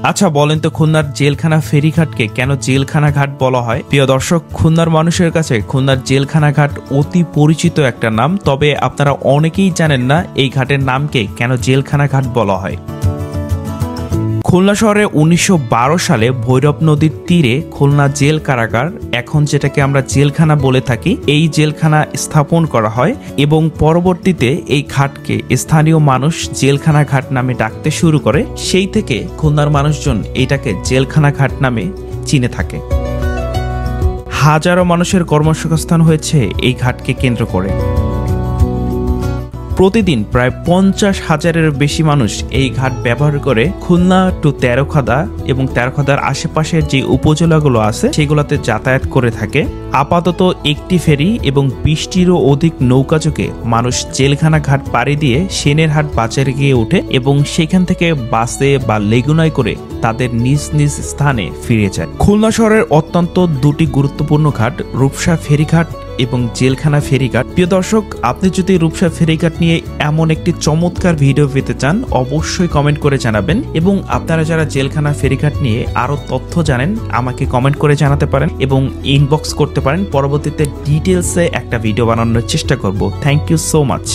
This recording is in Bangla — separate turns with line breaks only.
আচ্ছা বলেন তো, খুলনার জেলখানা ফেরিঘাটকে কেন জেলখানা ঘাট বলা হয়? প্রিয় দর্শক, খুলনার মানুষের কাছে খুলনার জেলখানা ঘাট অতি পরিচিত একটা নাম, তবে আপনারা অনেকেই জানেন না এই ঘাটের নামকে কেন জেলখানা ঘাট বলা হয়। খুলনা শহরে 1912 সালে ভৈরব নদীর তীরে খুলনা জেল কারাগার, এখন যেটাকে আমরা জেলখানা বলে থাকি, এই জেলখানা স্থাপন করা হয় এবং পরবর্তীতে এই ঘাটকে স্থানীয় মানুষ জেলখানা ঘাট নামে ডাকতে শুরু করে। সেই থেকে খুলনার মানুষজন এটাকে জেলখানা ঘাট নামে চিনে থাকে। হাজারো মানুষের কর্মসংস্থান হয়েছে এই ঘাটকে কেন্দ্র করে। প্রতিদিন প্রায় 50,000-এর বেশি মানুষ এই ঘাট ব্যবহার করে খুলনা টু তেরোখাদা এবং তেরোখাদার আশেপাশের যে উপজেলাগুলো আছে সেগুলোতে যাতায়াত করে থাকে। আপাতত একটি ফেরি এবং 20টিরও অধিক নৌকাযোগে মানুষ জেলখানা ঘাট পাড়ি দিয়ে সেনেরহাট বাজারে গিয়ে ওঠে এবং সেখান থেকে বাসে বা লেগুনায় করে তাদের নিজ নিজ স্থানে ফিরে যায়। খুলনা শহরের অত্যন্ত দুটি গুরুত্বপূর্ণ ঘাট, রূপসা ফেরিঘাট এবং জেলখানা ফেরিঘাট। প্রিয় দর্শক, আপনি যদি রূপসা ফেরিঘাট নিয়ে এমন একটি চমৎকার ভিডিও পেতে চান অবশ্যই কমেন্ট করে জানাবেন, এবং আপনারা যারা জেলখানা ফেরিঘাট নিয়ে আরো তথ্য জানেন আমাকে কমেন্ট করে জানাতে পারেন এবং ইনবক্স করতে পারেন। পরবর্তীতে ডিটেলসে একটা ভিডিও বানানোর চেষ্টা করব। Thank you so much.